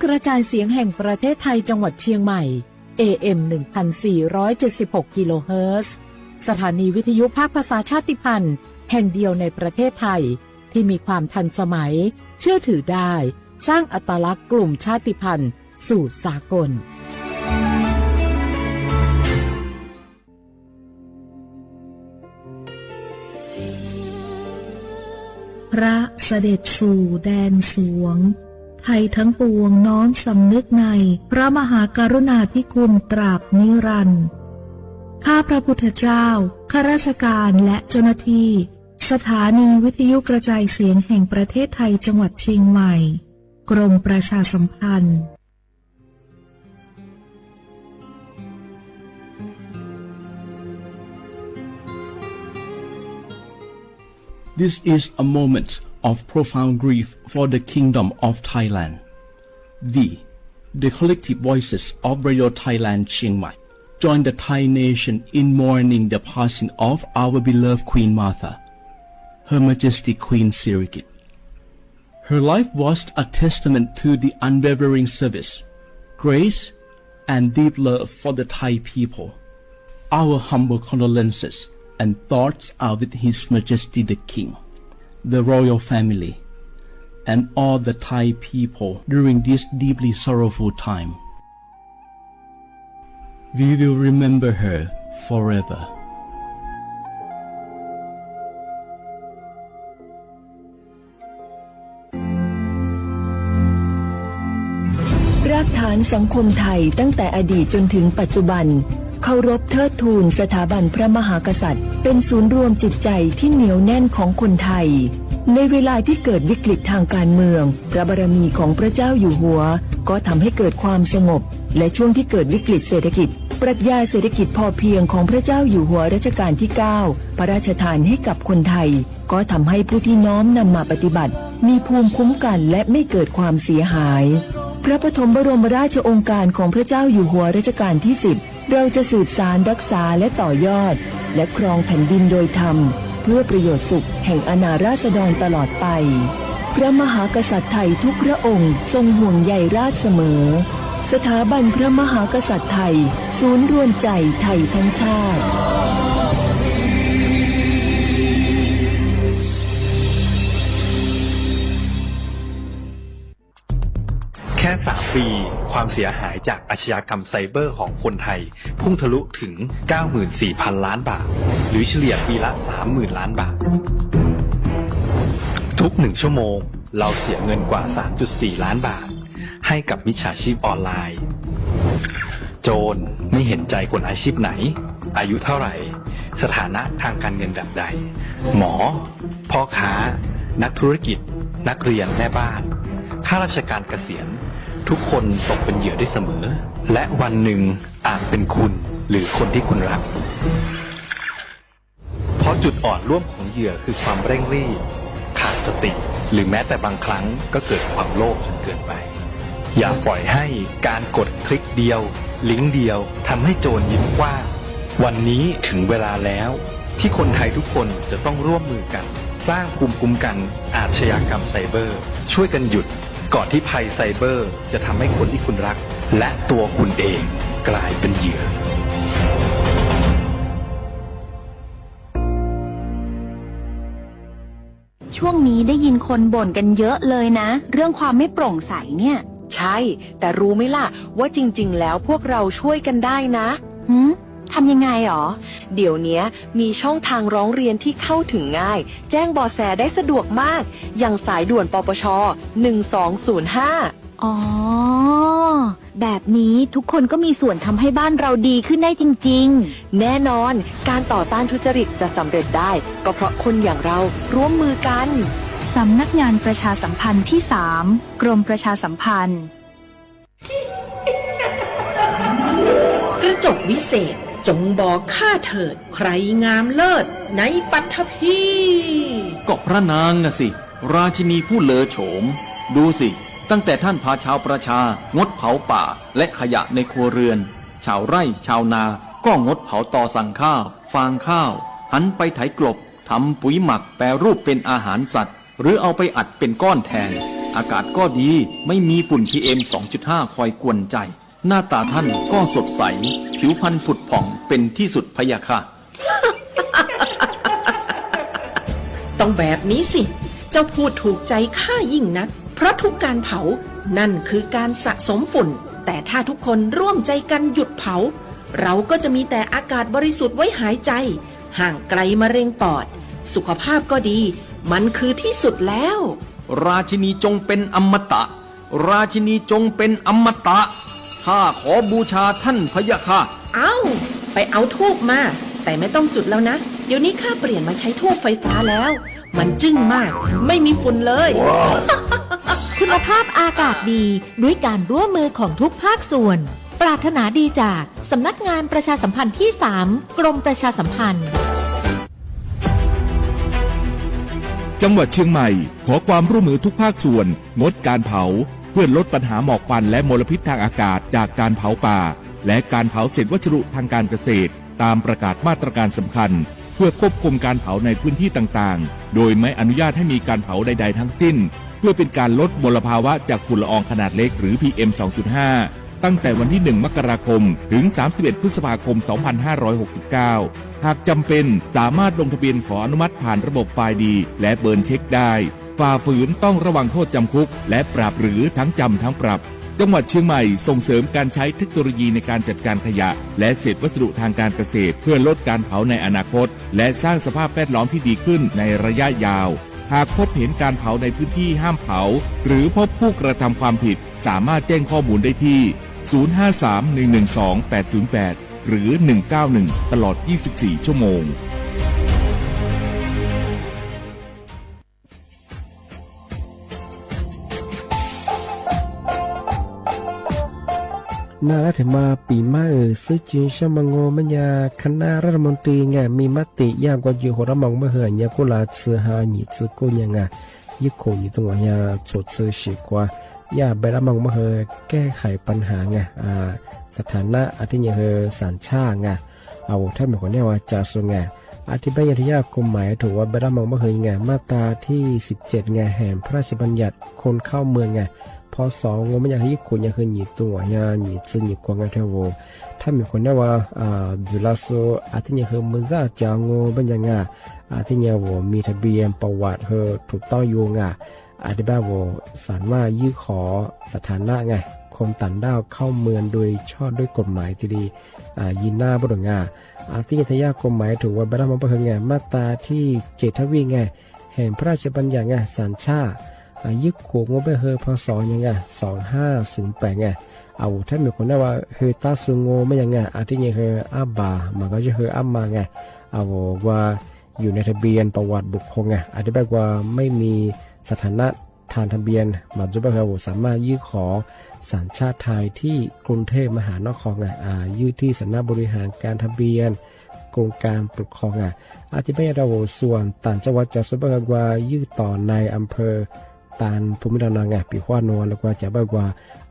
กระจายเสียงแห่งประเทศไทยจังหวัดเชียงใหม่ AM 1476 กิโลเฮิรตซ์สถานีวิทยุภาคภาษาชาติพันธุ์แห่งเดียวในประเทศไทยที่มีความทันสมัยเชื่อถือได้สร้างอัตลักษณ์กลุ่มชาติพันธุ์สู่สากลพระเสด็จสู่แดนสวงไทยทั้งปวงน้อมสำนึกในพระมหากรุณาธิคุณตราบนิรันดร์ข้าพระพุทธเจ้าข้าราชการและเจ้าหน้าที่สถานีวิทยุกระจายเสียงแห่งประเทศไทยจังหวัดเชียงใหม่กรมประชาสัมพันธ์ This is a moment of profound grief for the Kingdom of Thailand. The collective voices of Radio Thailand Chiang Mai join the Thai nation in mourning the passing of our beloved Queen Martha, Her Majesty Queen Sirikit. Her life was a testament to the unwavering service, grace, and deep love for the Thai people. Our humble condolences and thoughts are with His Majesty the King, the royal family, and all the Thai people during this deeply sorrowful time. We will remember her forever. รากฐานสังคมไทยตั้งแต่อดีตจนถึงปัจจุบันเคารพเทิดทูนสถาบันพระมหากษัตริย์เป็นศูนย์รวมจิตใจที่เหนียวแน่นของคนไทยในเวลาที่เกิดวิกฤตทางการเมืองพระบารมีของพระเจ้าอยู่หัวก็ทำให้เกิดความสงบและช่วงที่เกิดวิกฤตเศรษฐกิจปรัชญาเศรษฐกิจพอเพียงของพระเจ้าอยู่หัวรัชกาลที่ 9 พระราชทานให้กับคนไทยก็ทำให้ผู้ที่น้อมนำมาปฏิบัติมีภูมิคุ้มกันและไม่เกิดความเสียหายพระปฐมบรมราชโองการของพระเจ้าอยู่หัวรัชกาลที่ 10เราจะสืบสานรักษาและต่อยอดและครองแผ่นดินโดยธรรมเพื่อประโยชน์สุขแห่งอาณาราษฎรตลอดไปพระมหากษัตริย์ไทยทุกพระองค์ทรงห่วงใยราษฎร์เสมอสถาบันพระมหากษัตริย์ไทยศูนย์รวมใจไทยทั้งชาติแค่3 ปีความเสียหายจากอาชญากรรมไซเบอร์ของคนไทยพุ่งทะลุถึง 94,000 ล้านบาทหรือเฉลี่ยปีละ 30,000 ล้านบาททุก1 ชั่วโมงเราเสียเงินกว่า 3.4 ล้านบาทให้กับมิจฉาชีพออนไลน์โจรไม่เห็นใจคนอาชีพไหนอายุเท่าไหร่สถานะทางการเงินแบบใดหมอพ่อค้านักธุรกิจนักเรียนแม่บ้านข้าราชการเกษียณทุกคนตกเป็นเหยื่อได้เสมอและวันหนึ่งอาจเป็นคุณหรือคนที่คุณรักเพราะจุดอ่อนร่วมของเหยื่อคือความเร่งรีบขาดสติหรือแม้แต่บางครั้งก็เกิดความโลภจนเกินไปอย่าปล่อยให้การกดคลิกเดียวลิงก์เดียวทำให้โจรยิ้มกว้างวันนี้ถึงเวลาแล้วที่คนไทยทุกคนจะต้องร่วมมือกันสร้างภูมิคุ้มกันอาชญากรรมไซเบอร์ช่วยกันหยุดก่อนที่ภัยไซเบอร์จะทำให้คนที่คุณรักและตัวคุณเองกลายเป็นเหยื่อช่วงนี้ได้ยินคนบ่นกันเยอะเลยนะเรื่องความไม่โปร่งใสเนี่ยใช่แต่รู้ไหมล่ะว่าจริงๆแล้วพวกเราช่วยกันได้นะทำยังไงหรอเดี๋ยวนี้มีช่องทางร้องเรียนที่เข้าถึงง่ายแจ้งเบาะแสได้สะดวกมากอย่างสายด่วนปปช1205อ๋อแบบนี้ทุกคนก็มีส่วนทำให้บ้านเราดีขึ้นได้จริงๆแน่นอนการต่อต้านทุจริตจะสำเร็จได้ก็เพราะคนอย่างเราร่วมมือกันสำนักงานประชาสัมพันธ์ที่ 3 กรมประชาสัมพันธ์กระจกวิเศษจงบอกข้าเถิดใครงามเลิศในปัทภีก็พระนางน่ะสิราชินีผู้เลอโฉมดูสิตั้งแต่ท่านพาชาวประชางดเผาป่าและขยะในครัวเรือนชาวไร่ชาวนาก็งดเผาตอสั่งข้าวฟางข้าวหันไปไถกลบทำปุ๋ยหมักแปรรูปเป็นอาหารสัตว์หรือเอาไปอัดเป็นก้อนแทน อากาศก็ดีไม่มีฝุ่น PM 2.5 คอยกวนใจ หน้าตาท่านก็สดใสผิวพรรณผุดผ่องเป็นที่สุดพะยะค่ะ ต้องแบบนี้สิ เจ้าพูดถูกใจข้ายิ่งนัก เพราะทุกการเผานั่นคือการสะสมฝุ่น แต่ถ้าทุกคนร่วมใจกันหยุดเผา เราก็จะมีแต่อากาศบริสุทธิ์ไว้หายใจ ห่างไกลมะเร็งปอด สุขภาพก็ดี มันคือที่สุดแล้ว ราชินีจงเป็นอมตะ ราชินีจงเป็นอมตะข้าขอบูชาท่านพะยะค่ะ ไปเอาธูปมา แต่ไม่ต้องจุดแล้วนะ เดี๋ยวนี้ข้าเปลี่ยนมาใช้ธูปไฟฟ้าแล้ว มันจึ้งมาก ไม่มีฝุ่นเลย คุณภาพอากาศดีด้วยการร่วมมือของทุกภาคส่วน ปรารถนาดีจากสำนักงานประชาสัมพันธ์ที่ 3 กรมประชาสัมพันธ์จังหวัดเชียงใหม่ขอความร่วมมือทุกภาคส่วนงดการเผาเพื่อลดปัญหาหมอกควันและมลพิษทางอากาศจากการเผาป่าและการเผาเศษวัสดุทางการเกษตรตามประกาศมาตรการสำคัญเพื่อควบคุมการเผาในพื้นที่ต่างๆโดยไม่อนุญาตให้มีการเผาใดๆทั้งสิ้นเพื่อเป็นการลดมลภาวะจากฝุ่นละอองขนาดเล็กหรือ PM 2.5 ตั้งแต่วันที่ 1 มกราคมถึง 31 พฤษภาคม 2569 หากจำเป็นสามารถลงทะเบียนขออนุมัติผ่านระบบไฟล์ดีและเบิร์นเช็คได้ฝ่าฝืนต้องระวังโทษจำคุกและปรับหรือทั้งจำทั้งปรับจังหวัดเชียงใหม่ส่งเสริมการใช้เทคโนโลยีในการจัดการขยะและเศษวัสดุทางการเกษตรเพื่อลดการเผาในอนาคตและสร้างสภาพแวดล้อมที่ดีขึ้นในระยะยาวหากพบเห็นการเผาในพื้นที่ห้ามเผาหรือพบผู้กระทำความผิดสามารถแจ้งข้อมูลได้ที่ 053-112-808 หรือ 191 ตลอด 24 ชั่วโมงน่าถึงมาปีใหม่ซึ่งจีนชมังโงมันยาคณะรัฐมนตรีไงมีมติยากกว่าอยู่หัวระมองเมื่อเหือนยากุลาเสือหาหนีซึกุยังไงยิ่งคงอยู่ตรงนี้สดซื้อฉีกว่ายาใบระมองเมื่อเหือแก้ไขปัญหาไงสถานะอาทิตย์เหือสัญชาติไงเอาถ้าเป็นคนเนี่ยว่าจะส่งไงอธิบายยากกฎหมายถูกว่าใบระมองเมื่อเหือไงมาตราที่17ไงแห่งพระราชบัญญัติคนเข้าเมืองไงพอสองงมันอยากให้คนอยากให้หนีตัวเนี่ยหนีซึหนีกวางกันเท่าโวถ้ามีคนเนี่ยว่าจุลาโซอาทิตย์เนี่ยคือมือจ่าจางโง่เป็นยังไงอาทิตย์เนี่ยว่ามีทะเบียนประวัติเธอถูกต้องอยู่ไงอธิบายว่าสารว่ายื่นขอสถานะไงคนต่างด้าวเข้าเมืองโดยชอบด้วยกฎหมายที่ดียินหน้าบุรุษไงอาทิตย์ทยากฎหมายถูกว่าบรรดามันเป็นไงมาตราที่7 ทวีไงแห่งพระราชบัญญัติไงสัญชาติยึดขวงงบไปเฮอพศยังไง2508ไงเอาถ้ามีคนได้ว่าเฮอตาสุงโงไม่ยังไงอาทิตย์ยังเฮออาบามันก็จะเฮออามาไงเอาว่าอยู่ในทะเบียนประวัติบุคคลไงอธิบายว่าไม่มีสถานะทางทะเบียนมาจุบเฮอสามารถยื่นขอสัญชาติไทยที่กรุงเทพมหานครไงยื่นที่สำนักบริหารการทะเบียนกรมการปกครองไงอธิบายเราส่วนต่างจังหวัดจะสุบเฮอว่ายื่นต่อในอำเภอตานภูมิลำนาไงปีขวานวแล้วก็จะบอกว่า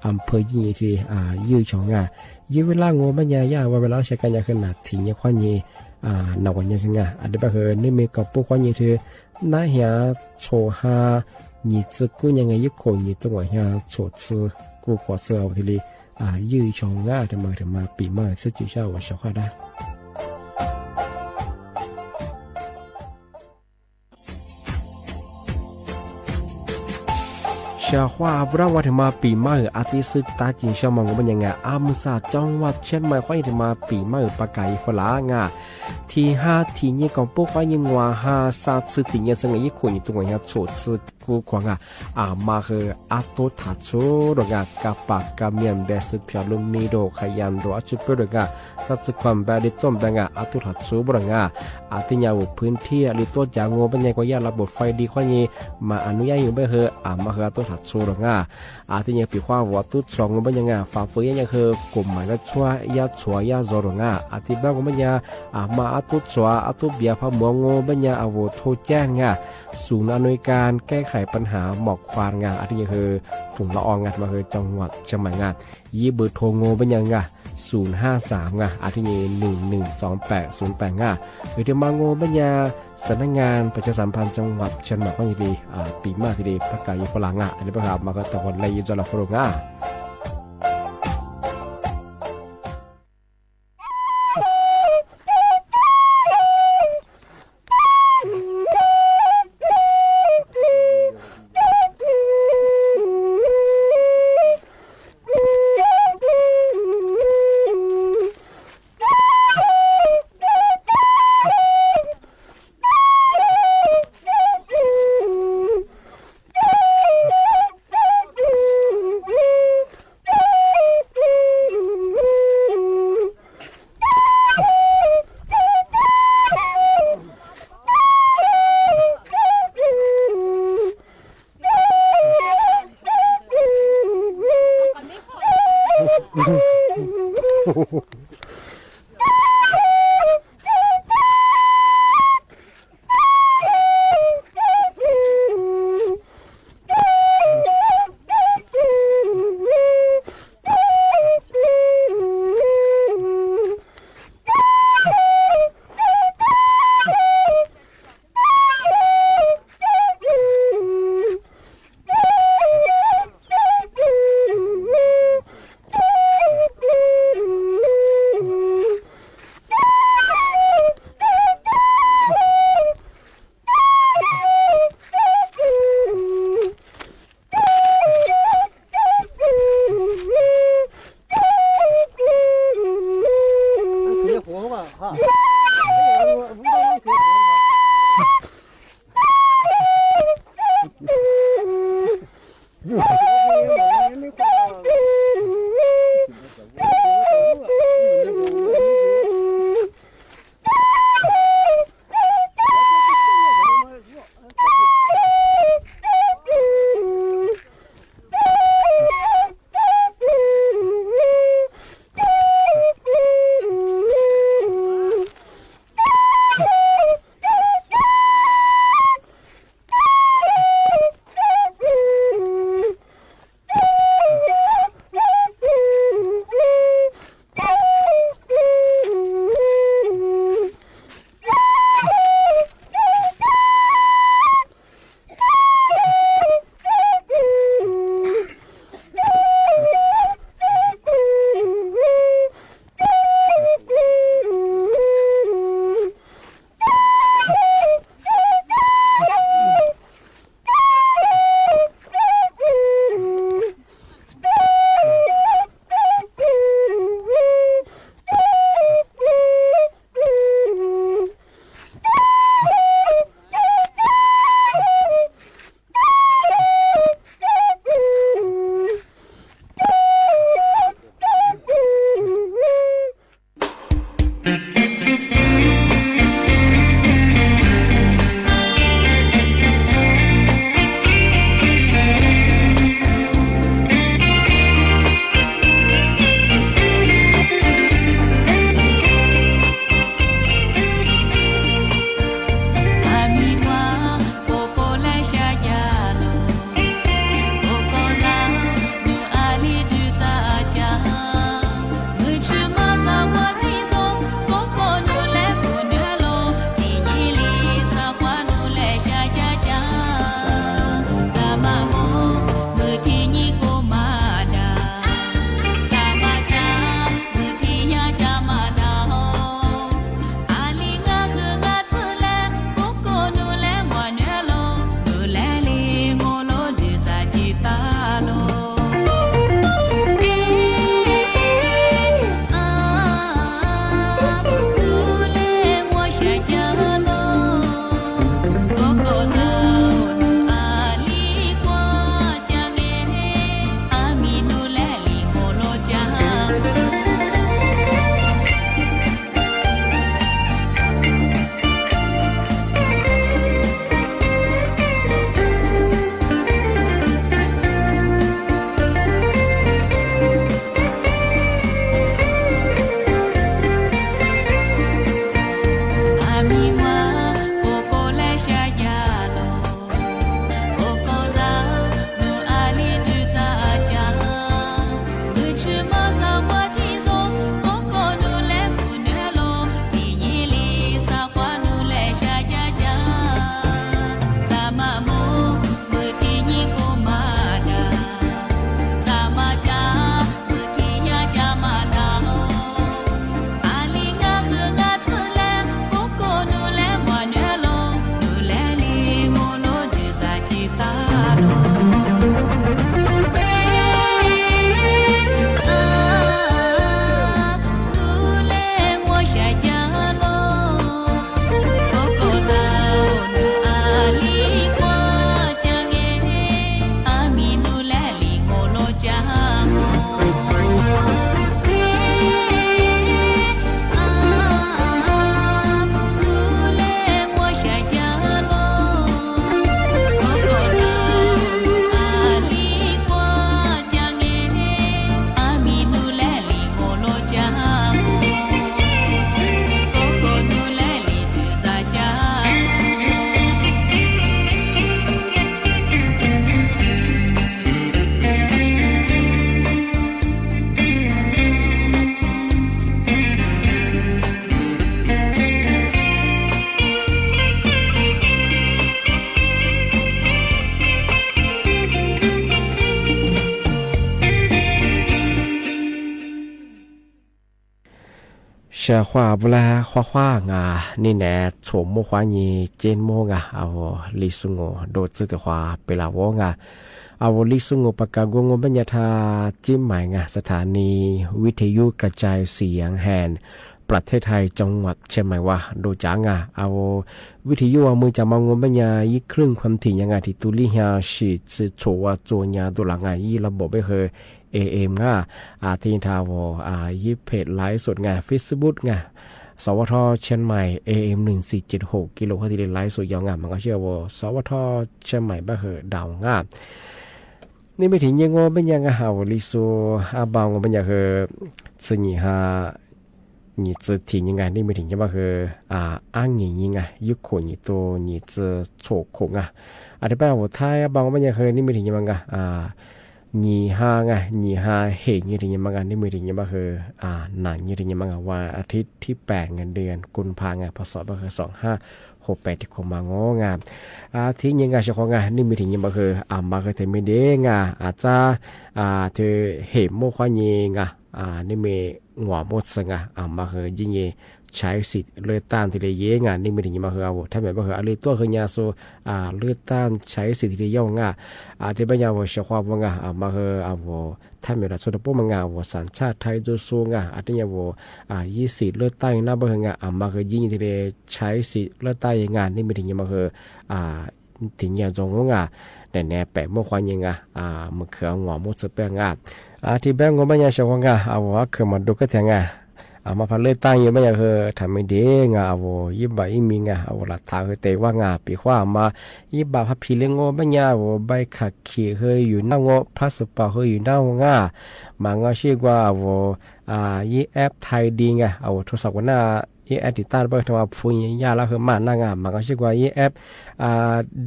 อำเภอยี่ที่ยื้อชองยื้อเวลางูมันยาว่าเวลาใช้กันยาขนาดถี่เนี่ยควานยี่นวันยี่สิงอันเดียบเฮนี่มีกับพวกควานยี่ที่น่าเหี่ยโชหายี่ซึกุยังไงยึดโคนยี่ตัวเหี่ยโชซึกูกอดเสือทีนี้ยื้อชองถึงมาปีใหม่ซึ่งจุดเช้าวันเช้าได้ชาวว่าบราวัฒมาปีใหม่อาทิตย์สึกตาจินชาวมองว่าเป็นยังไงมุสาจังหวัดเชียงใหม่ค่อยถึงมาปีใหม่ปากไก่ฝรั่งที่5ที่นี่ของพวกค่อยยังว่า5 3 4ที่นี่ซึ่งยี่คนอยู่ตรงนี้โฉดซึกูกวางมาคืออาตุทัดชูดงกับปากกับเมียนเบสพิอาลุมีโดขยันโดอจุดเปดงจัดสึกความแบบดิต้มดังอาตุทัดชูบงอาทิยาวพื้นที่ลิตัวจางโง่เป็นยังก็ยาระบบไฟดีค่อยนี้มาอนุญาตอยู่ไม่คือมาคืออาตุทัดชูดงอาทิยังปีความวัดตุดสองเป็นยังฝ่าฝืนยังคือกลุ่มหมายละชัวยาชัวยาโซดงอาทิบ้างก็เป็นยังมาอาตุชัวอาตุเบียพะมัวโง่เป็นยังโวโทแจ้งศูนย์อำนวยการแก้ไขปัญหาหมอกควันอาทิยังคือฝุ่นละอองมาคือจังหวัดเชียงใหม่ยี่เบอร์โทรโง่เป็นยัง 053งะอาทิเย112808งะหรือที่มาโงบัญญาสำนักงานประชาสัมพันธ์จังหวัดเชียงใหม่ก็ยินดีปีมาทีดีประกาศพลังงะอันนี้ประกาศมาก็ตะวันเลยจลาฟรุงะ เชื่อว่าเวลาคว้างานี่แน่โฉมโมควานีเจนโมงาเอาลิสุงโอโดดซึตควาเปลาวงาเอาลิสุงโอปากากงบัญญาธาจิ้มหมายงาสถานีวิทยุกระจายเสียงแห่งประเทศไทยจังหวัดเชียงใหม่ว่าโดจางาเอาวิทยุมือจะมางบัญญายี่ครึ่งความถี่ยังไงที่ตุลิฮาชิซึโชวาโจญาตัวหลังไงยี่ระบบไม่เคยAM ง่าทีนทาวยี่เพจไลฟ์สดไง Facebook ไงสวทเชียงใหม่ AM 1476กิโลเฮิรตซ์ไลฟ์สดยาวงามมันก็เชื่อว่าสวทเชียงใหม่บ้าเหอดาวงามนี่ไม่ถึงยังงเป็นยังหาวลิโซอาบางเป็นยังคือสิ่งหา你这体应该你没听见吧？是安宁应该有可能多你这错空啊！这边我睇帮我们也是你没听见吗？你哈你哈เห็น你听见吗？你没听见吧？是หนัง你听见吗？ว่าอาทิตย์ที่8เดือนกุมภาพันธ์พศก็คือ2568ที่เขามางองามที่ยังไงเฉพาะงานนี่ไม่ถึงยังบ่คือมาคือเทไม่ได้งาอาจจะเธอเห็นโมควายิงนี่มีหัวหมดสงมาคือยิ่งใช้สิทธิ์เลือกตั้งที่ได้เยงนี่ไม่ถึงยังบ่คือเอาถ้าแบบบ่คืออะไรตัวคือยาโซเลือกตั้งใช้สิทธิ์ที่ได้ย่องที่บ้านยาวเฉพาะว่มาคือเอาถ้ามีรัฐสดปุ๊บมันว่าสัญชาติไทยจะสูงอาจจะยังว่ายี่สิทธิ์เลือกตั้งน่าบ่คืมาคือยิ่งที่ได้ใช้สิทธิ์เลือกตั้งงานนี่ไม่ถึงยังบ่คือถึงยังจงแต่แน่แปะเมื่อควานยังมันคือหัวมุดสเปงที่แบงก์ก็ไม่ยากชงเอาว่าคือมันดูก็แทงมาพันเลือกตั้งยังไม่ยากคือทำไม่ดีเอายิบใบมีเอาหลักฐานคือเตว่าปีว่ามายิบพับพีเลี้ยงก็ไม่ยากใบขัดขี่เคยอยู่หน้างอพลาสปอร์เคยอยู่หน้ามชื่อว่ายี่แอปไทยดีเอาโทรศัพท์ก็น่ายี่แอปติดตั้งไปทำมาฟุ้งยาแล้วคือมาหน้างมันก็ชื่อว่ายี่แอป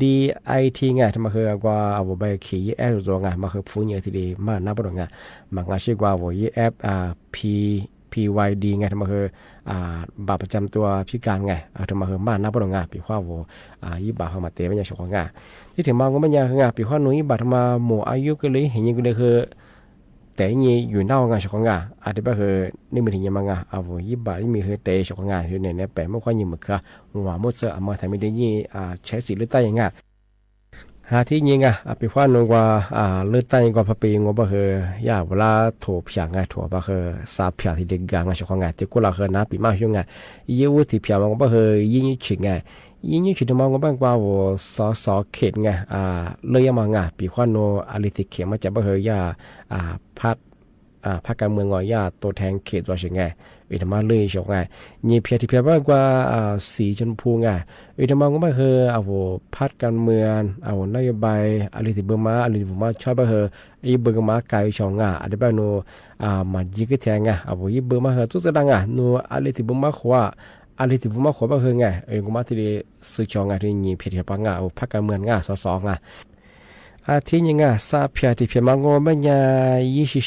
DITทำมาคือกว่าเอาไปขี่ยี่แอปตัวมาคือฟุ้งอย่างที่ดีมาหน้าปนมันก็ชื่อว่ายี่แอปPYD ทำมาคือบัตรประจำตัวพิการทำมาคือมาหน้าปนปีว่ายี่บาทเข้ามาเตะไม่ยากชงที่ถึงมาก็ไม่ยากปีว่าหนุ่ยบัตรมาหมู่อายุก็เลยเห็นยังก็เลยคือแต่ยี่อยู่นอกชงอาจจะคือนี่ไม่ถึงยังเอายี่บาทที่มีคือเตะชงอยู่เนี่ยแปะไม่ค่อยยิ่งมือค่ะหัวมุดเสือมาทำไม่ได้ยี่ใช้สิทธิ์เลือกตั้งยังที่ยิงปีว่าหนุ่ยว่าเลือกตั้งกว่าพปีงว่าคืออย่าเวลาถั่วเพียงถั่วว่าคือซาเพียที่เด็กกลางชงที่กูเราคือน้าปีมากช่วงยี่วุฒิเพียงว่าคือยิ่งฉิงยิ่งฉุดมองก็บ้างกว่าสอเขตเลยมางปีว่าโนอลิติเขียมาจากบ่เฮยพักการเมืองตัวแทนเขตว่าเฉยธรรมะเลยชงยี่เพียที่เพียบ้างกว่าสีชมพูธรรมะก็บ้างเฮพักการเมืองนโยบายอลิติเบอร์มาอลิติบุมาชอบบ้างเฮเบอร์มาไกลชงอันนี้บ้างโนมาจิกแทงยี่เบอร์มาจุดแสดงโนอลิติบุมาขวาอะไรที่ผมมาขอบ้างก็มาที่สื่อจองที่ยี่เพียปังพักการเมืองสอที่ยังซาเพียที่เพียมังโง่บัญญายี่สิ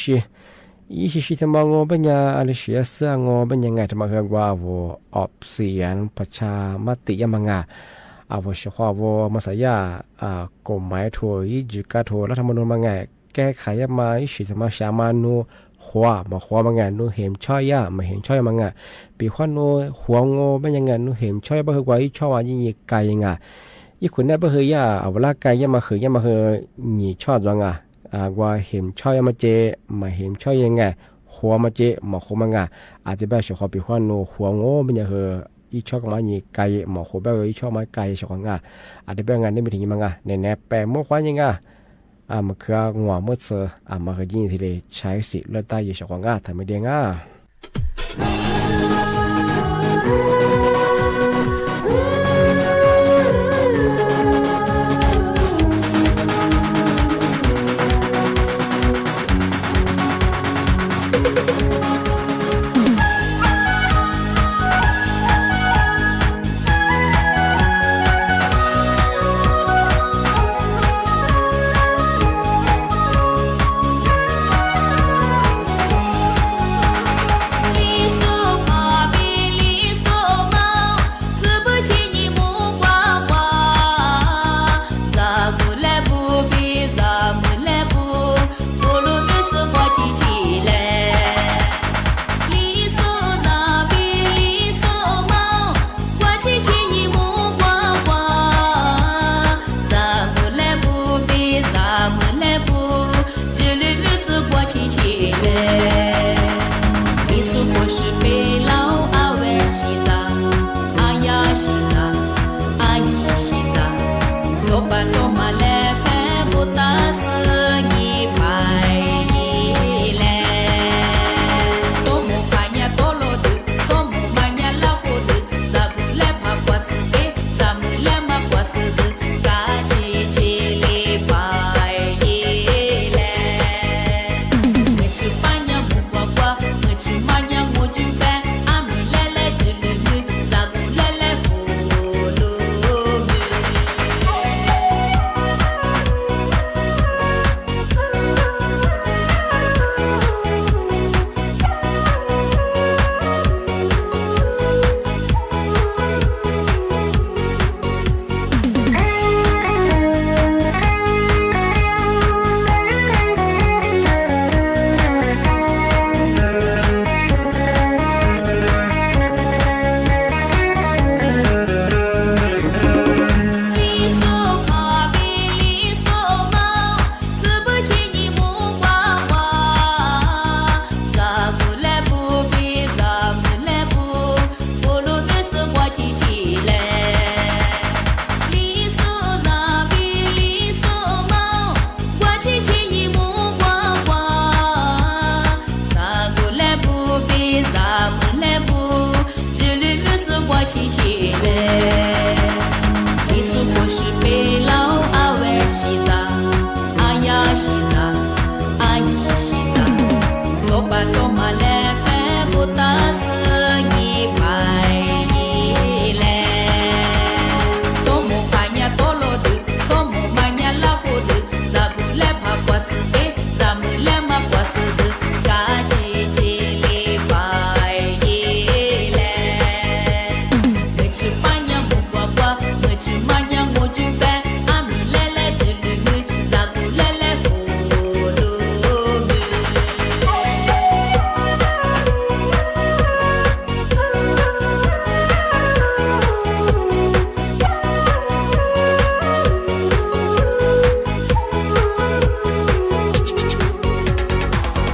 ที่มังโง่บัญญาอะไรเสียเสื้องโง่บัญญาที่มาเรียกว่าออกเสียงประชามติยมังเฉพาะมาสายกฎหมายถั่วยี่จุกาถั่วรัฐธรรมนูญมังแก้ไขมาสิสมาชามานูหัวมังนูเห็นช่อยมาเห็นช่อยมังปีขวัญนูหัวงโง่เป็นยังไงนูเห็นช่อยบ่คือกว่าอีช่อว่ายิ่งไกลยังอีคนนั้นบ่คือยเวลาไกลมาคือมาคือหนีช่อจังว่าเห็นช่อยมาเจมาเห็นช่อยยังไงหัวมาเจมาหัวมังอาจจะแบบเฉพาะปีขวัญนูหัวงโง่เป็นยังคืออีช่อกับมาหนีไกลมาหัวแบบอีช่อมาไกลเฉพาะอาจจะแบบงานนี่ไม่ถึงมังในแนบแปะมั่วขวัญยังมาคือหัวมุดเสือมาคือยิ่งที่เลยใช้สิเลือดใต้ยี่ชกทำไม่ได้起起来，你是不是被老阿外洗澡？阿呀洗澡，阿姨洗澡，走吧走嘛来，还不打死一百一来。做木把呀多罗的，做木把呀拉胡的，咱不来怕瓜死的，咱们来嘛瓜死的，嘎叽叽里白一来。我吃饭呀木瓜瓜，我吃嘛呀我就白，阿米来来这里面，咱不来来葫芦米。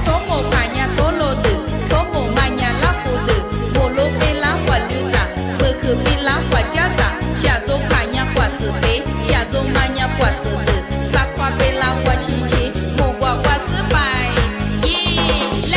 从我看呀多罗的，从我看呀拉胡的，我罗被拉花绿杂，不可被拉花夹杂，下周看呀瓜是白，下周看呀瓜是的，啥瓜被拉花亲亲，木瓜瓜是白一来。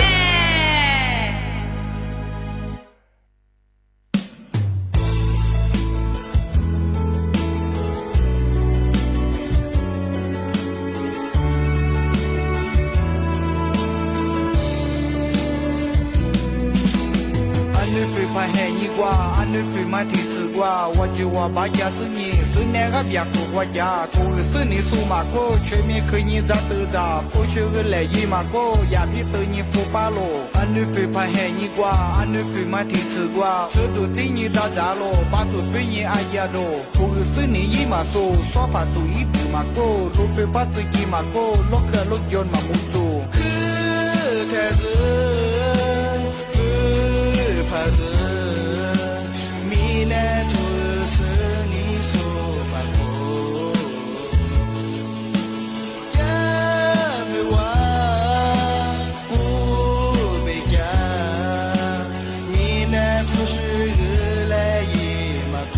安女飞盘黑一挂，安女飞满天吃瓜，我就我把家子你，是那个别个国家，头个是你数码过，全面可以咋都咋，不学个来一码过，也比得你富巴罗。安女飞盘黑一挂，安女飞满天吃瓜，这都对你咋咋咯，把都对你爱呀咯，头个是你一码数，说法都一对码过，路飞把自己码过，落个落脚嘛木做。可太子。怕是米兰图是你所把握，也没完不被讲，米兰图是日来也嘛多。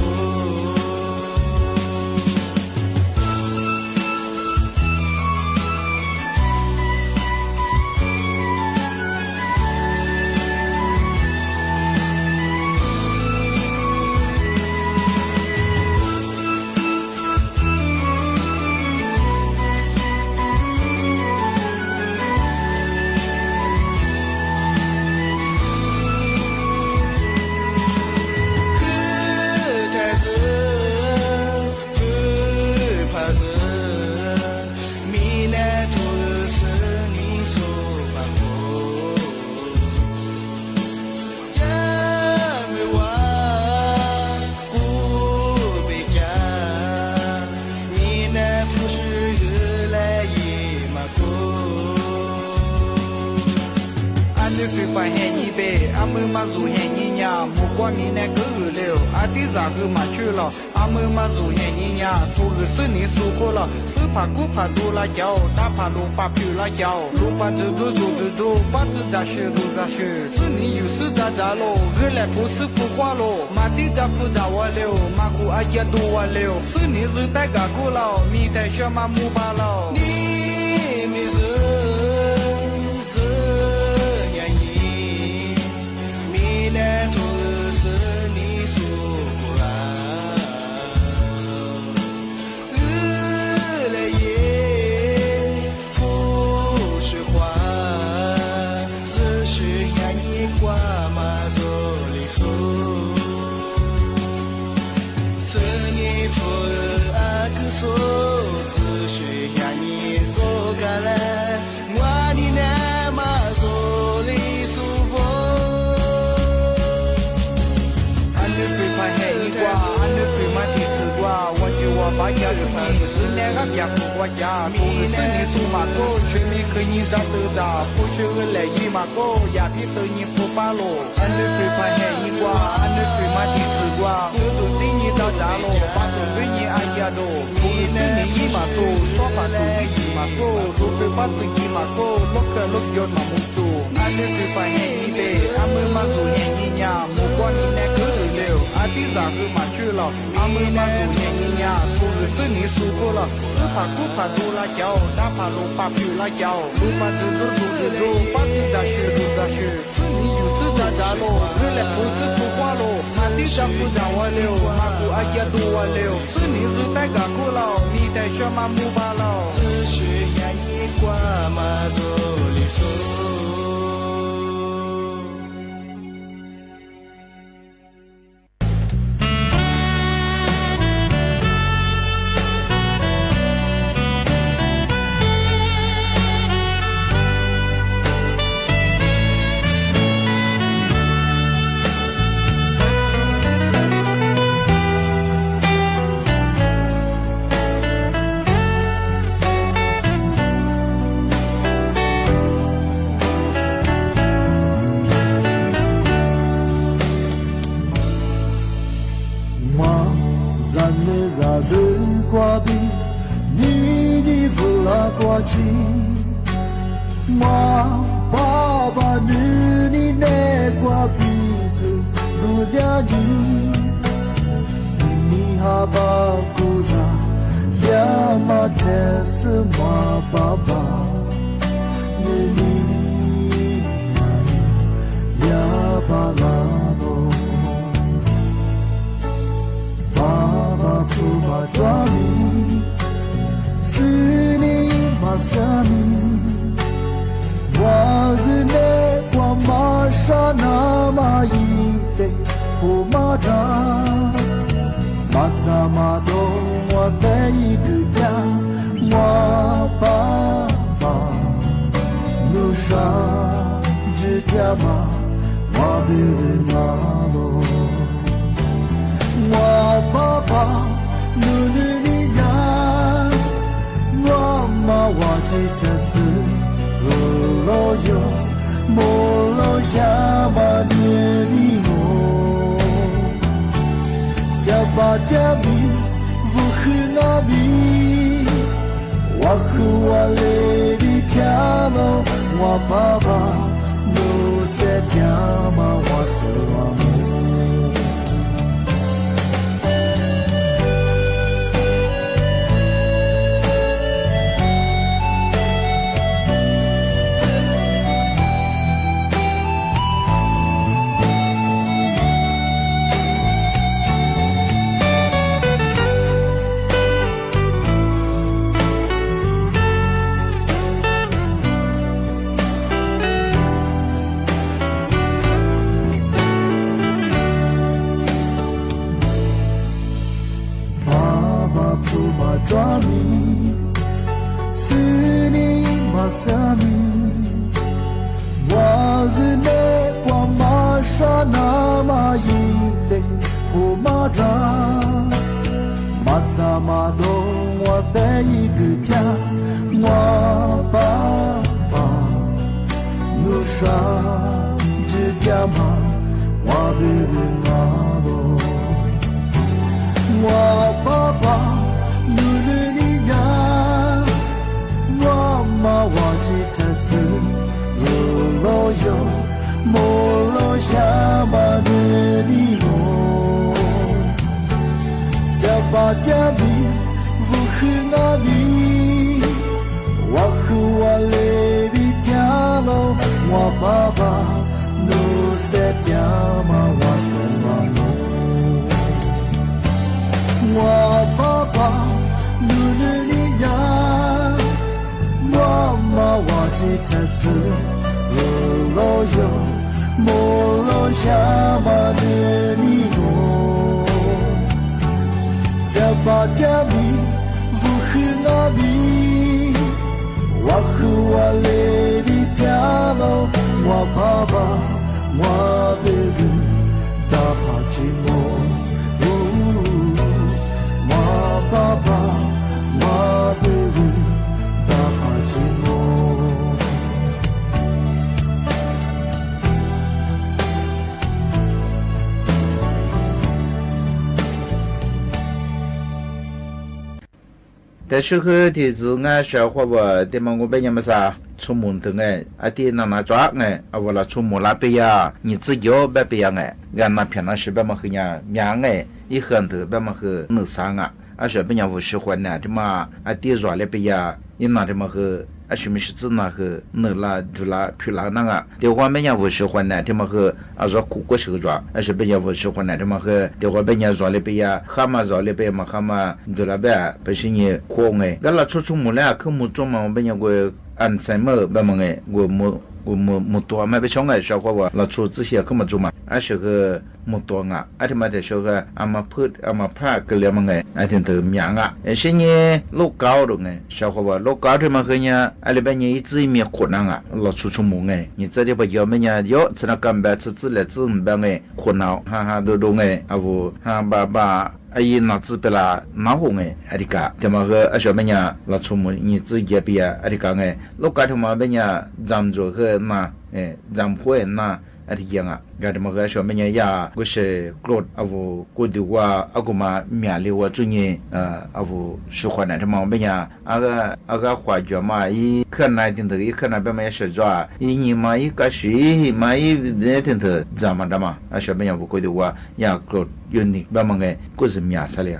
嘛做黑你娘，木瓜米那个了，阿弟咋个嘛去了？阿妹嘛做黑你娘，头个是你说过了，是怕苦怕多辣椒，大怕龙怕皮辣椒，龙怕这个做个做，把这大事都大事，是你有事咋咋咯？我来不是腐化咯，马地咋复杂我了，马虎阿爷多我了，是你是大家过了，米太小嘛木巴了，你没事。把家人们是那个别个国家，都是你数码过，全面可以咋都咋，不学个来一码过，也比得你富巴罗。俺的飞盘黑一挂，俺的飞马地吃瓜，这都对你咋咋咯，把都对你爱呀咯，都是你一码多，说法都一码过，都被把自己码过，落个落脚嘛木做。俺的飞盘黑一杯，俺们嘛做黑一娘，木瓜你那个了，阿弟咋个嘛去了，俺们嘛做黑一娘。是你说过了，是怕苦怕多辣椒，大怕龙怕皮辣椒，龙怕这个做这个，把这大事都大事，是你有事咋咋咯，我来不是不花咯，马地下不让我留，马古阿爷多我留，是你是带个苦劳，你带小马木巴劳，只需要一挂马做里说。qua bi ni ni vula qua chi ma ba ba ni ne qua bi zu lu ya ni ni ha ba ku za ya ma te se ma ba ba ni ni ya ba la do Puma Dwami Sini Masami Wazine Kwa Mashana Mayite Humada Matsamado Watei Guja Wababa Nusha Jujama Wabirinalo Wababa Nununiya Wama Wajitasi Roloyo Molo Shama Nyenimo Sabatami Vukhinabi Wakuale Vitalo Wababa No Setyama Wasawamu Dwami Sini Masami Wazine Kwa Mashana Mayite Humada Matsamado Watei Gutya Wababa Nusha Jityama Wabirinado Wababa Nununiya Wama Wajitasi Roloyo Molo Shama Nenimo Sabatami Vukhinabi Wakuale Vitalo Wababa No Setyama Wasamano Wababa Nununiya Wama Wajitasi Roloyo Molo Shama Nenimo Sabatami Vukhinabi Wakuale Vitalo Wababa Wabegu Dapachimo Baba, ma baby, Baba Jimo. 但是和的是俺小伙吧，对嘛我被人们啥出门的哎，啊的那那抓哎，啊我啦出门啦被呀，你自己别被呀哎，俺那平常是别么和人娘哎，一很多别么和那啥啊。啊，说别人不喜欢呢，这么啊，地热了别呀，你那这么个啊什么是指那个那啦对啦皮啦那个的话没人不喜欢呢，他们和啊说苦过手抓，而是别人不喜欢呢，他们和的话别人说了别呀，蛤蟆说了别嘛蛤蟆对啦别不是你苦哎，那啦出木来可木种嘛别人个安塞么别么哎，我多嘛别想哎，小伙娃，那出这些可么做嘛，而是个木多啊，而且嘛在说个阿嘛พื阿嘛怕个了么哎，而且都苗啊，而且呢路高的哎，小伙娃路高的嘛个呢，阿里边呢一直面困难啊，那出木哎，你这里不要么呢要只能干白吃来吃唔白哎，困难哈哈都哎，啊不哈爸。ai na tsu pela na ho nge adika tema ge asho menya la chumu ni tsu ge bia adika nge loka thuma benya jam jo ge na jam hwe na adika nga ga tema ge asho menya ya go she growth avu ko diwa aguma mya le wa chu ni avu shu khwa na tema benya aga khwa jo ma yi khan na din de yi khan na ba ma she jo yi ni ma yi ka shi ma yi de tin de jam da ma asho menya bu ko diwa ya growth unique 吧么个故事面啥了，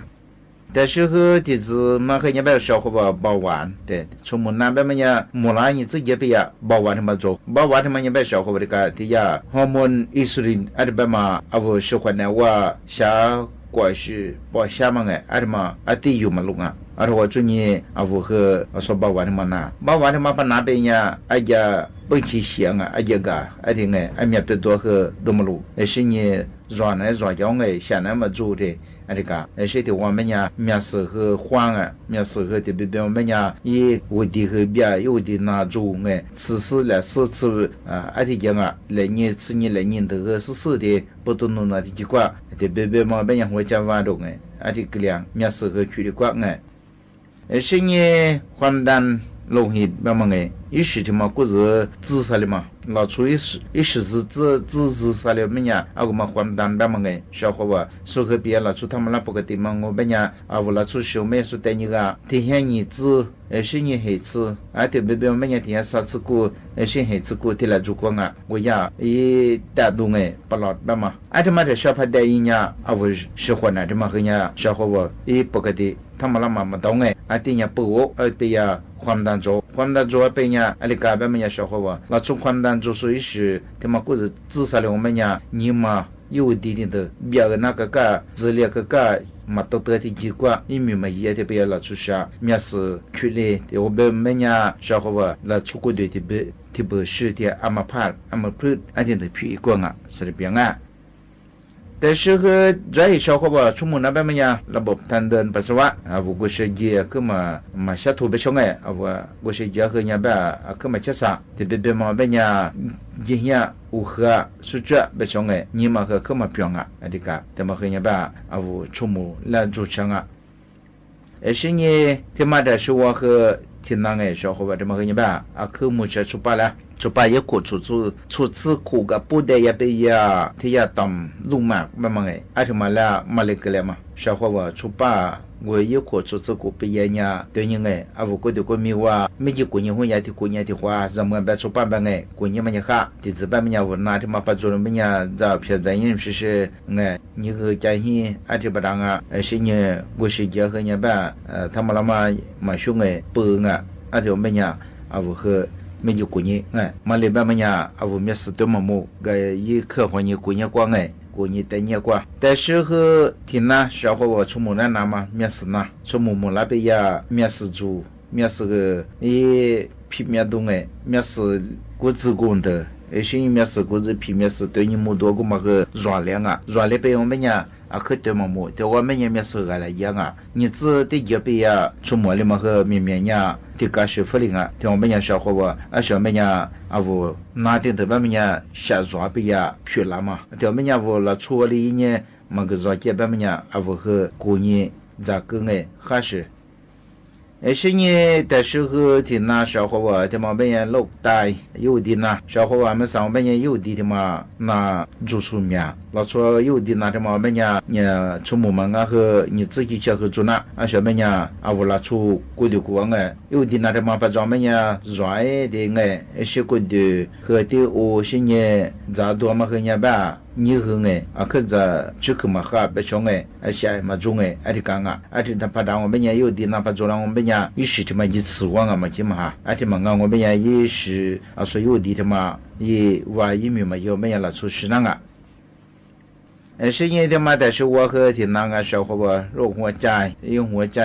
但是和弟子嘛和你别小伙伴包完对，从门那边么呀，木兰你自己别呀包完他妈做，包完他妈你别小伙伴的个底下hormone insulin 阿的别嘛，阿不喜欢呢我下过去包下么个阿的嘛阿弟有么路啊。而我最近啊，我和说包完的嘛那，包完的嘛把那边呀，哎呀，不去想啊，哎呀个，哎听哎，哎面别多和多么路，哎是你软呢软样哎，想那么做的，哎这个，哎是的我们呀，面适合黄啊，面适合的别别我们呀，也有的和别有的那做哎，吃食了吃吃啊，哎这讲啊，来年吃年来年的个是是的，不都弄那的几块，的别别嘛别样会讲话动哎，哎这个量面适合去的瓜哎。是你黄疸龙血那么个，一时的嘛，故是自杀的嘛，老出一时是自杀了么呀？啊个嘛黄疸那么个，小伙娃说和别了出他们那不个地方，我们呀啊我那出小妹说带你个，天天你子，是你孩子，啊对别别我们呀天天啥子过，是孩子过天来做光啊，我呀一大动哎不老那么，啊他妈的小孩带一呀，啊我喜欢那他妈和呀小伙娃一不个的。他们那么懂哎，啊，对呀，不我，对呀，黄疸做被呀，啊，你改变么呀，小伙娃，那从黄疸做所以是，他们故事至少了我们呀，你嘛有点点的，别个那个资料个嘛都得的结果，因为嘛也得不要拉出下，面是去嘞，我们呀，小伙娃拉出国的不是的，阿么怕阿么不，阿点的屁光啊，是的边啊。但是和这小伙伴出门那边么呀，ระบบทางเดินปัสสาวะ啊，我是也个嘛下土不凶哎，啊我是也和人家啊个嘛吃啥，特别嘛边呀，人家乌喝睡觉不凶哎，你嘛和个嘛병啊，这个，他们和人家啊我出门来做枪啊，是你他妈的是我和听那个小伙伴他们和人家啊科目吃出巴了。就把一口出自苦个不得也被呀，他也当路嘛，慢慢哎，而且嘛啦，嘛那个了嘛，小伙娃出把我一口出自苦被呀，对人哎，啊我觉得我没话，没就过年回家的过年的话，咱们别出把吧哎，过年嘛也哈，第次把么呀我拿他妈把做了么呀，咋偏咱人是哎，你个家人而且不当啊，是你我是家和人吧，他们那嘛兄哎不啊，而且么呀，啊我和。没有过年哎，马里边么呀，啊我们是多么么个一刻换你过年过哎，过年带年过，但是和听那小伙娃出门那嘛，面试那出门那边呀，面试组面试个一批面东哎，面试国职工的，是面试国职批面试对你么多个么个热量啊，热量被我们呀。啊，可对嘛么？对我们也没说个来样啊。你只得这边呀，出门了嘛和面呀，这个是不灵啊。对我们呀小伙娃，啊小妹呀，啊我哪天对我们呀下热边呀去了嘛？对我们呀我了出了一年，嘛个热这边么呀，啊我和过年咋个哎还是。是你的时候听那小伙娃他们边老大有的那小伙娃们上边有的嘛那住宿面老说有的那他们边你出门嘛啊和你自己家和住那啊小边啊我拉出过的过哎有的那他们把咱们热的哎是过的和的我是你咋多嘛和人家吧你和哎可在只可嘛哈别想下嘛中的讲那怕当我们有的那怕做了我们一时的嘛一次光嘛起嘛嘛我们也是所有的嘛也话一米嘛有没有了出事那是因的嘛，但是我和的那个小伙伴，如果我家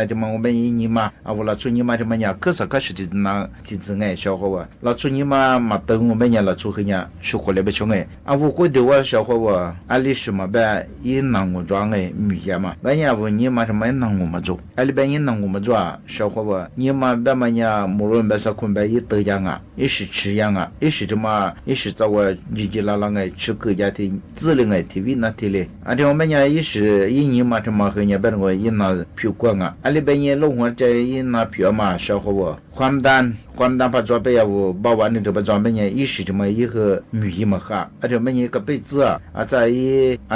的嘛，我们一嘛，我老出你嘛的嘛呀，可是的那的子哎，小伙伴，老出你嘛本我们呀老出去呀，生活来不穷哎，我过的我小伙伴，里什么呗，一拿我装哎，米呀嘛，万一我你嘛什么拿我嘛做，里边一拿我嘛做，小伙伴，你嘛别嘛呀，无论别啥困别一得样一时吃样一时的嘛，一时找我叽啦啦哎，吃个家的自领哎，体育那体嘞。我们也是一年嘛，这么和人别个一拿票光里边也弄我这一拿票嘛，小伙伴，还单把装备呀，我把完的这把装备呢，一时这么一个米一么哈，我们一个杯子在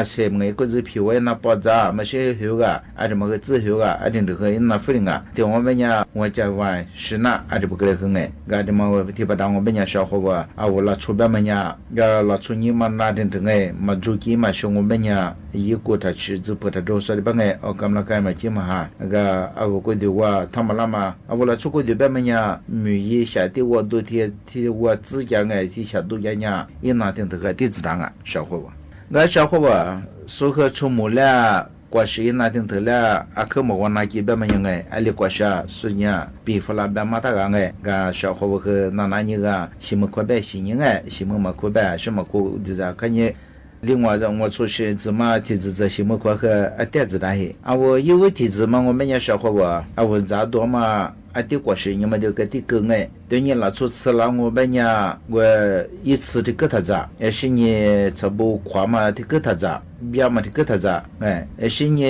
些么个子票那包扎，么些后这么个纸后这个那费对我们呢，我在玩是那这不个很这么提把当我们呢小伙伴我拉出边么呢，拉出你们那点嘛主机嘛，是我们呢。一个他吃只不他都说的bangai okam la kai ma chi ma ha ga awu ko de wa thamala ma awula chu ko de ba ma nya mi yi sha de wo do ti wo zi jia ngai ti sha du ya nya yin na tin de ga di zi dang小伙伴那小伙伴说和出木了过去那天头了可么我那几百么样里过去是呢比弗拉边马达个小伙伴和那你个西门快白西人西门嘛快白什么过就是看你另外让我出去怎么提子这些么块和电子单黑我因为提子嘛我们家小伙伴我咋多嘛的过去你们就个的个对你拿出吃了我们家我一次的给他咋也是你这不夸嘛的给他咋别嘛的给他咋也是你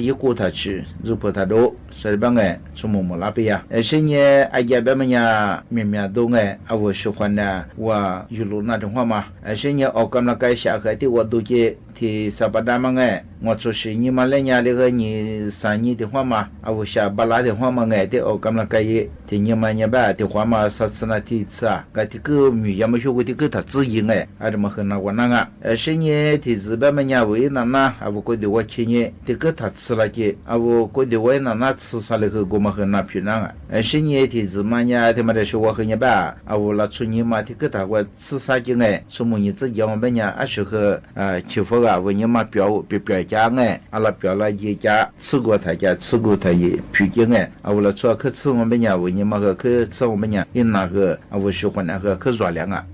一过他去如果他都是吧出么那边呀也是你家别么呀面都我喜欢的我一路那种话嘛也是你干那个下课的我都去ที่สัปดาห์มั้ง我出去你มาเลยเนี่ยเลย你3年的话嘛我下巴拉的话嘛的กำลังกายที่你มาเนี่ย吧的话嘛上次那第一次个这个米也没学过的个他自己这么很那个那是你ที่日本嘛เนี่ย为那我觉得我去年的个他吃了去我觉得我那吃上来个我们很那漂亮是你ที่日嘛เนี่ยที่มา的是我和你吧我拉出你嘛的个他我吃啥去什么你自己我们เนี่ย是和欺负我你嘛表家阿拉表了一家吃过他家吃过他也皮筋我了做可吃我们家我你嘛个可吃我们家因那个我喜欢那个可热量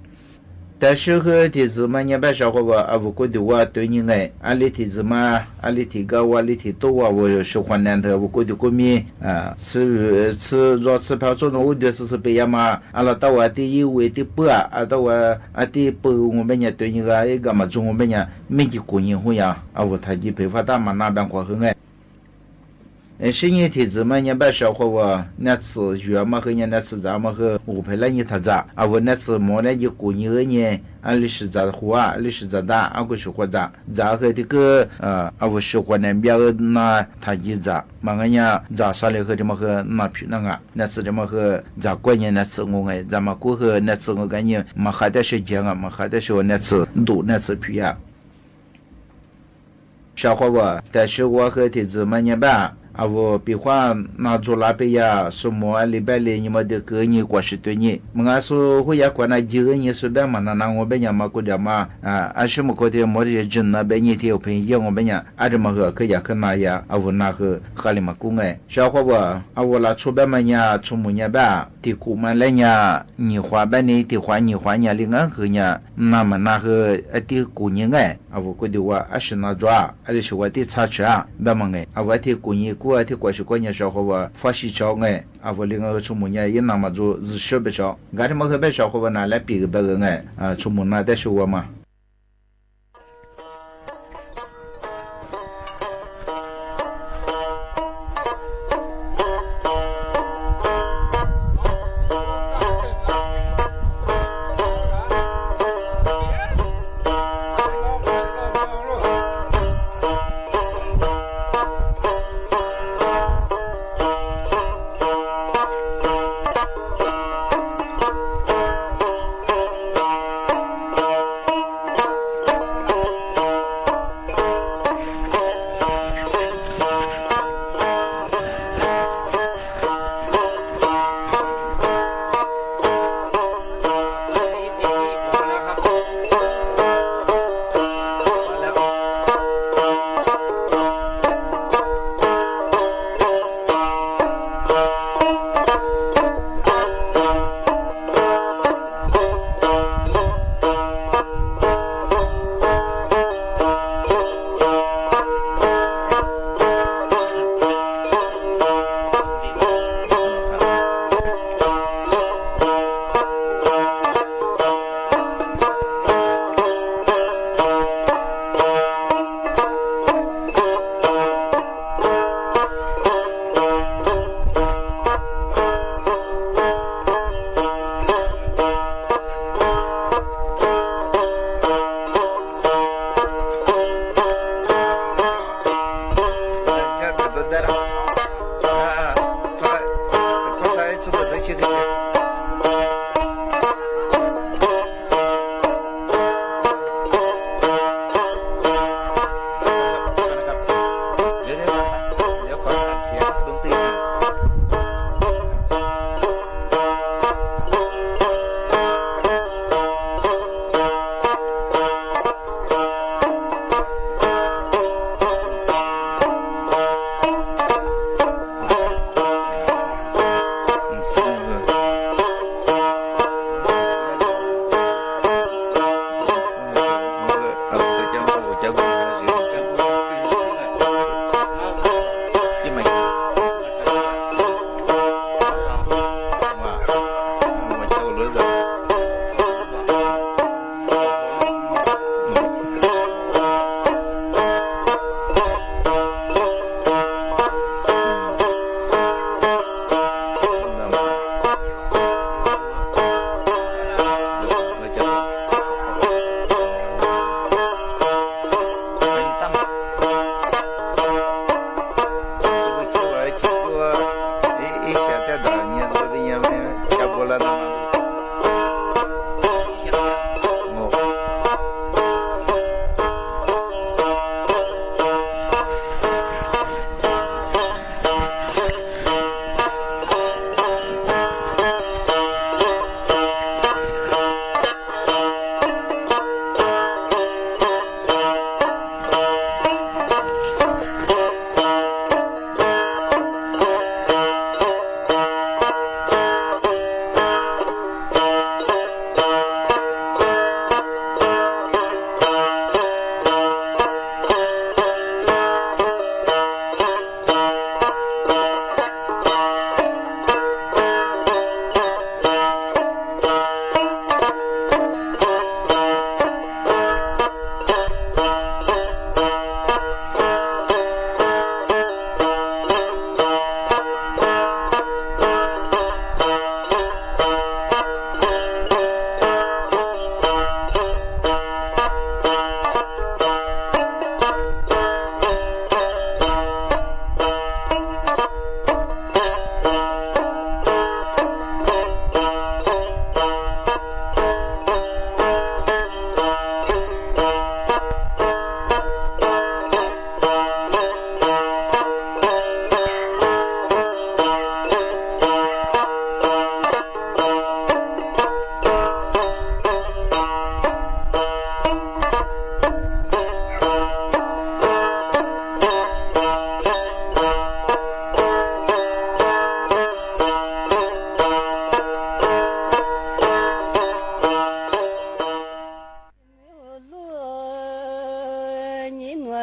但是和提子嘛你别小伙伴我觉得我对你里提子嘛里提高里提多我喜欢那的我觉得过敏吃热吃泡做我就是别样嘛阿拉到我第一位的不到我第不我们家对你个干嘛中我们家没几过年会呀我他就陪发大嘛那边过很是你提子嘛你别小伙伴那次月嘛和你那次咱们和我陪了你他咋我那次没了就过年呢里是咋活里是咋大我是活咋和这个我是活那边那他一咋嘛个呀咋上来和这么和那皮那次这么和咋过年那次我咱们过和那次我感觉嘛还得是讲嘛还得是我那次读那次皮小伙伴但是我和提子嘛你吧我比方那做那边呀什么礼拜里你们的个你过去对你我说会呀管那几个你随便嘛那我边呀嘛过点嘛什么过点没得真那边你有朋友我边呀这么个可以可那呀我那个哈里嘛公小伙伴我那出边嘛呀出门呀吧的古嘛来呀你花边你的花你花呀另外个呀那么那个的古年我觉得我是那抓是我的差池别嘛我的古年我的过去过年小伙伴发起招我另外个出门也那么做日学不少这么个别小伙伴拿来比个别个出门那得是我嘛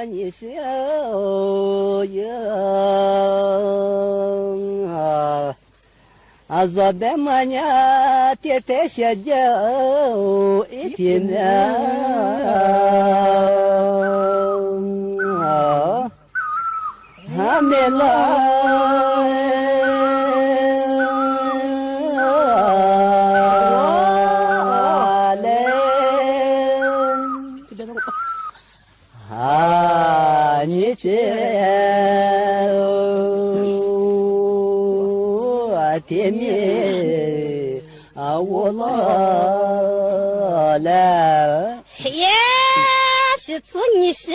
你小呀左边嘛呀天天下脚一天面还没来你这天面我来耶是子你是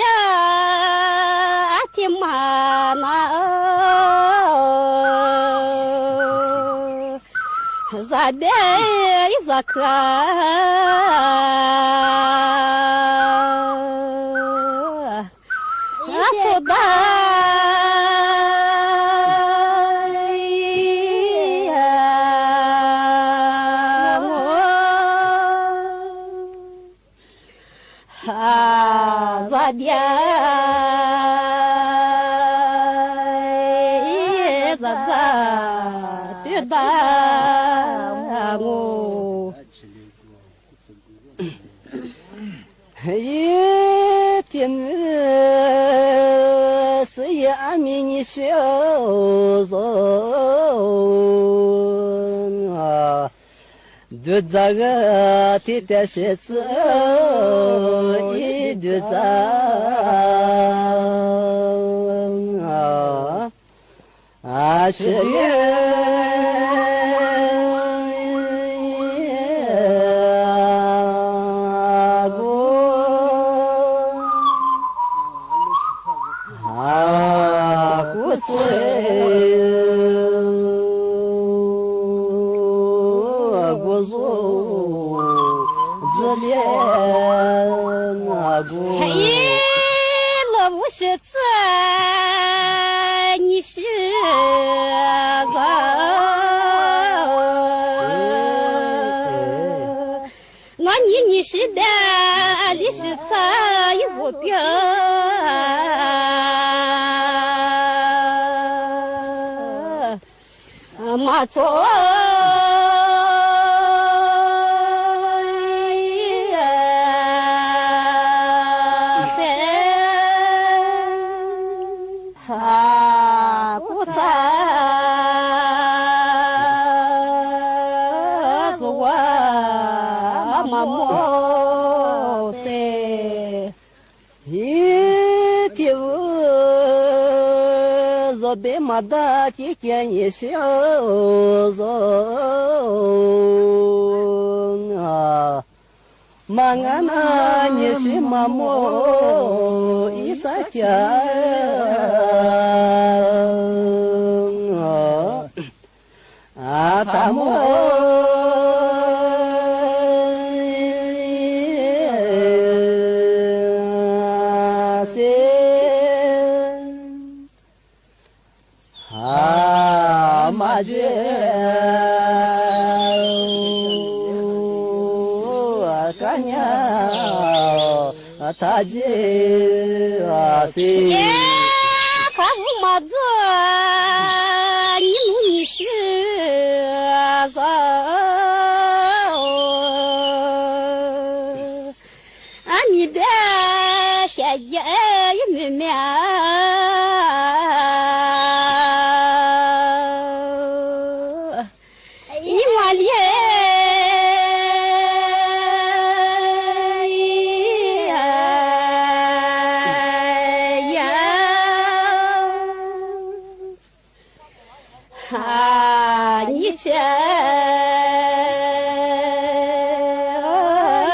天嘛那咋的咋看走的咋的咋对的我一天是也安眠你小走就这个天天写字一就这是我不是字，你是啥？我你是的，你是啥？一座标，马错。别马达几件一小走马鞍那你是马莫一撒家大莫马觉干呀他这是看我马子你努你是啥你的下也没面你这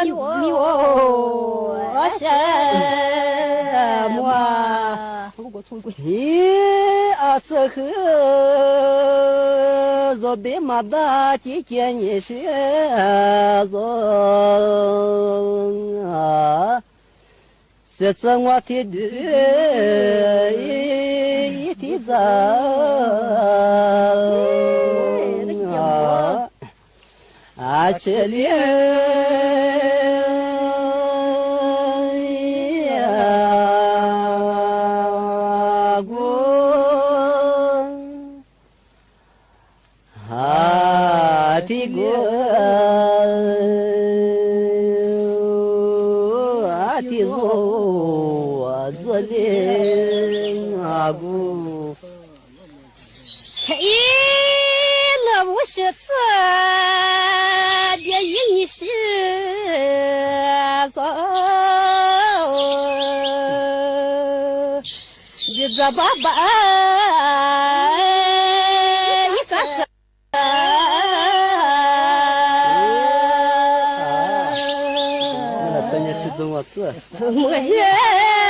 你我什么？这个若别马达几件你是做这次我提的一提早这里林阿姑。嘿，那我是这的应是走，日子爸爸一个个。那真的是怎么事？我也。